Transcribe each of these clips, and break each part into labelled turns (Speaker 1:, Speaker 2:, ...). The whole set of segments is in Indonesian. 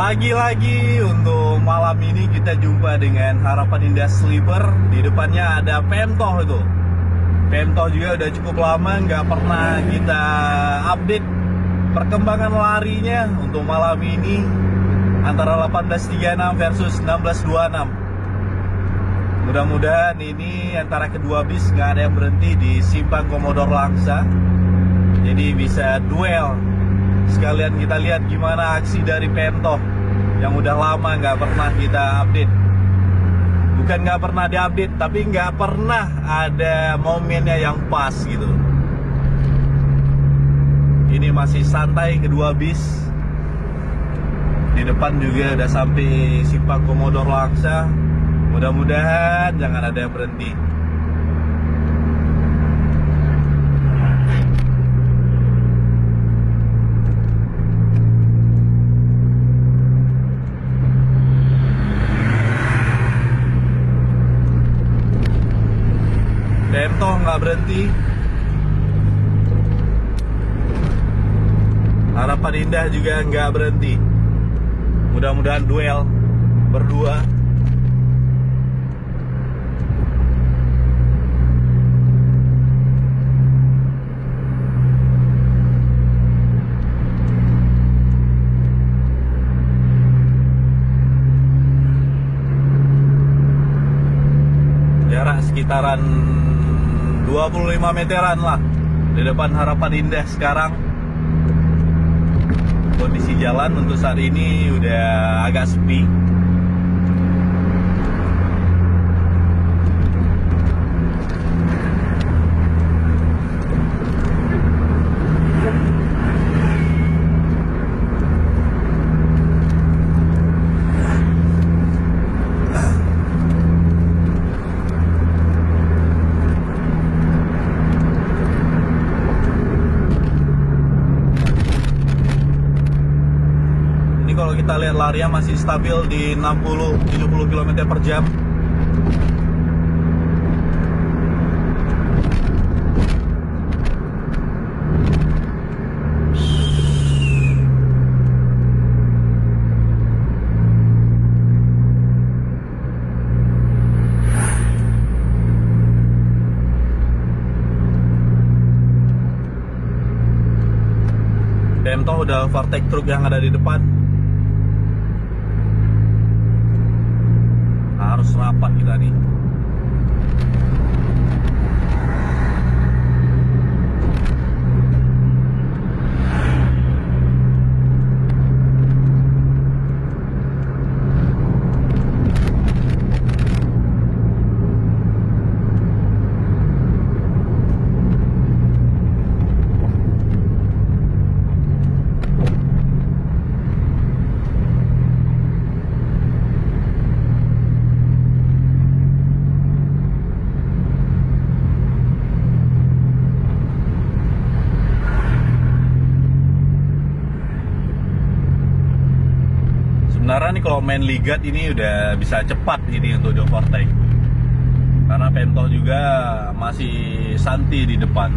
Speaker 1: Lagi-lagi untuk malam ini kita jumpa dengan Harapan Indah Sleeper. Di depannya ada Femtoh itu. Femtoh juga udah cukup lama nggak pernah kita update perkembangan larinya untuk malam ini antara 1836 versus 1626. Mudah-mudahan ini antara kedua bis nggak ada yang berhenti di Simpang Komodor Langsa, jadi bisa duel. Sekalian kita lihat gimana aksi dari Femtoh yang udah lama nggak pernah kita update. Bukan nggak pernah diupdate, tapi nggak pernah ada momennya yang pas gitu. Ini masih santai kedua bis. Di depan juga udah sampai Simpang Komodor Langsa. Mudah-mudahan jangan ada yang berhenti. Femtoh nggak berhenti. Harapan Indah juga nggak berhenti. Mudah-mudahan duel berdua. Jarak sekitaran 25 meteran lah di depan Harapan Indah sekarang. Kondisi jalan untuk saat ini udah agak sepi. Kalau kita lihat larinya masih stabil di 60-70 km per jam. Femtoh udah overtake truk yang ada di depan. Harus rapat kita nih. Sebenarnya nih kalau main ligat ini udah bisa cepat ini untuk di overtake, karena Femtoh juga masih santai di depan.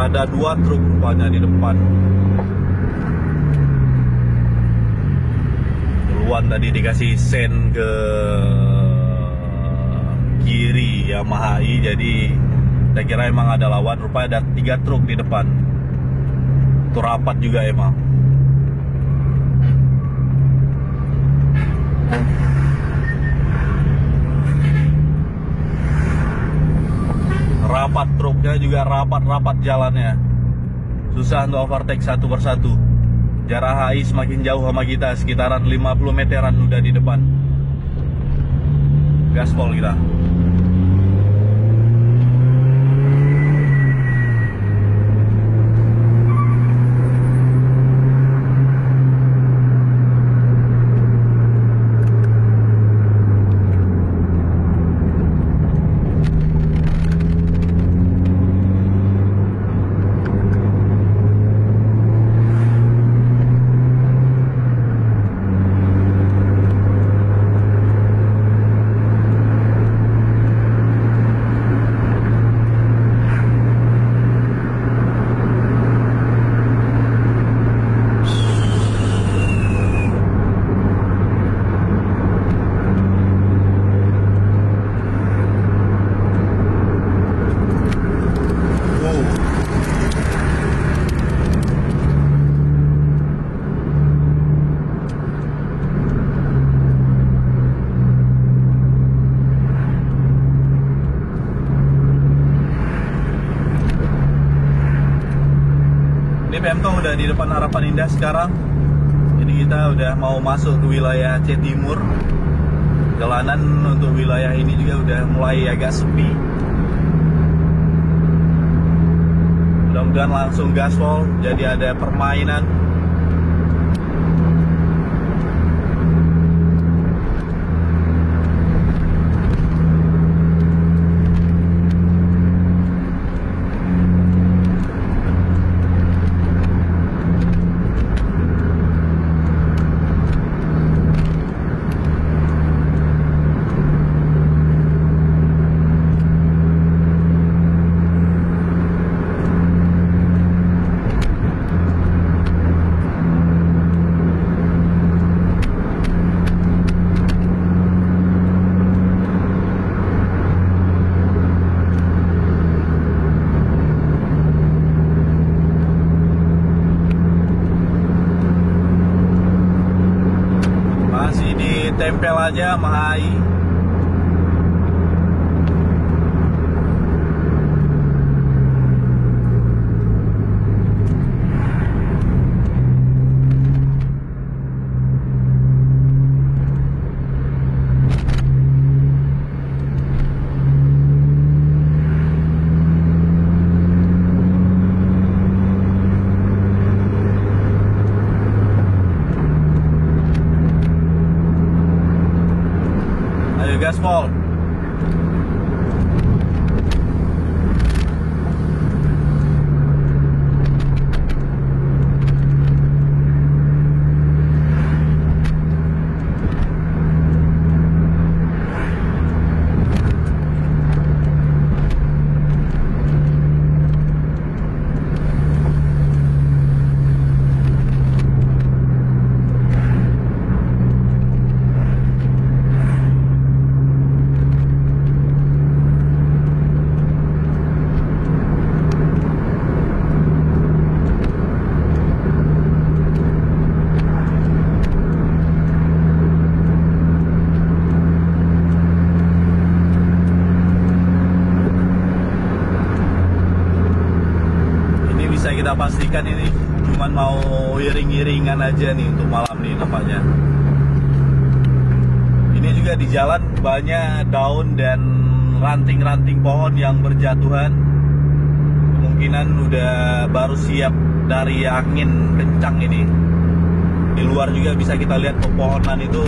Speaker 1: Ada dua truk rupanya di depan. Duluan tadi dikasih sen ke kiri Yamaha I, jadi saya kira emang ada lawan. Rupanya ada 3 truk di depan. Itu rapat juga emang. Rapat truknya juga rapat jalannya. Susah untuk overtake satu persatu. Jarak HI semakin jauh sama kita, sekitaran 50 meteran udah di depan. Gaspol kita. Pemto udah di depan Harapan Indah sekarang. Jadi kita udah mau masuk ke wilayah Aceh Timur. Jalanan untuk wilayah ini juga udah mulai agak sepi. Mudah-mudahan langsung gaspol, jadi ada permainan. Tempel aja sama HI. Gaspol. Kita pastikan ini cuman mau iring-iringan aja nih untuk malam nih nampaknya. Ini juga di jalan banyak daun dan ranting-ranting pohon yang berjatuhan. Kemungkinan udah baru siap dari angin kencang ini. Di luar juga bisa kita lihat pepohonan itu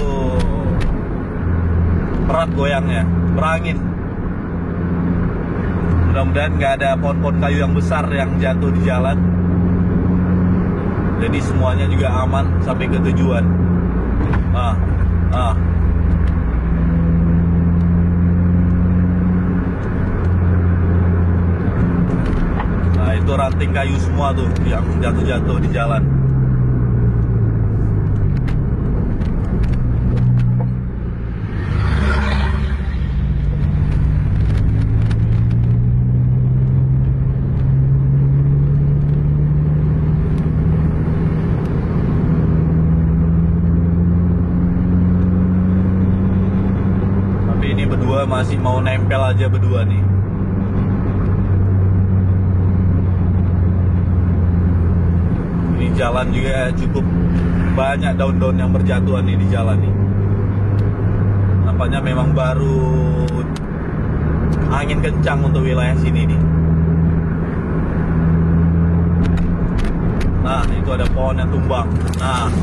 Speaker 1: erat goyangnya, berangin. Mudah-mudahan nggak ada pohon-pohon kayu yang besar yang jatuh di jalan. Jadi semuanya juga aman sampai ke tujuan. Nah itu ranting kayu semua tuh yang jatuh-jatuh di jalan. Masih mau nempel aja berdua nih. Ini jalan juga cukup banyak daun-daun yang berjatuhan nih di jalan nih. Nampaknya memang baru angin kencang untuk wilayah sini nih. Nah itu ada pohon yang tumbang. Nah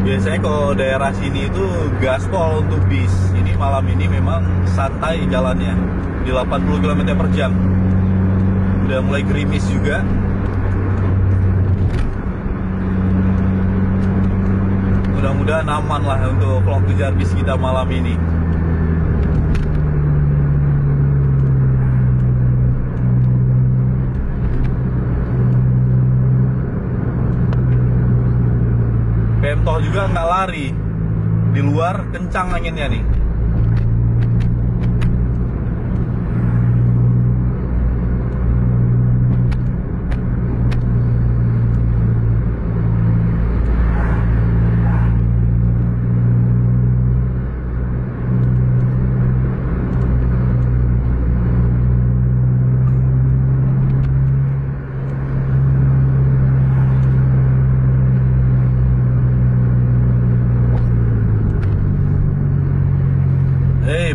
Speaker 1: biasanya kalau daerah sini itu gaspol untuk bis. Ini malam ini memang santai jalannya di 80 km per jam. Udah mulai gerimis juga. Mudah-mudahan aman lah untuk vlog kejar bis kita malam ini. Pemtoh juga nggak lari. Di luar kencang anginnya nih.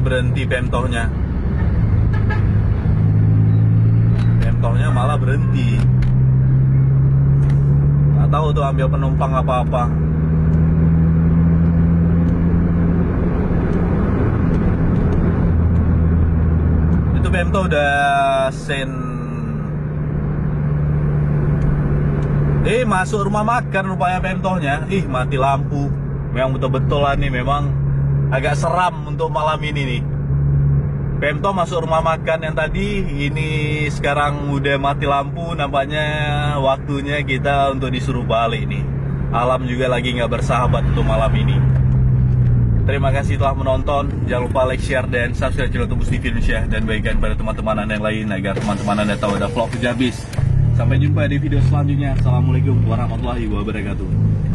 Speaker 1: Berhenti Pemtohnya. Pemtohnya malah berhenti. Nggak tahu tuh ambil penumpang apa-apa. Itu Pemtoh udah masuk rumah makan rupanya Pemtohnya. Mati lampu. Memang betul-betul lah nih, memang agak seram untuk malam ini nih. Pemtoh masuk rumah makan yang tadi, ini sekarang udah mati lampu. Nampaknya waktunya kita untuk disuruh balik nih. Alam juga lagi nggak bersahabat untuk malam ini. Terima kasih telah menonton. Jangan lupa like, share, dan subscribe channel Tembus TV Indonesia. Dan bagikan pada teman-teman Anda yang lain agar teman-teman Anda tahu ada vlog habis. Sampai jumpa di video selanjutnya. Assalamualaikum warahmatullahi wabarakatuh.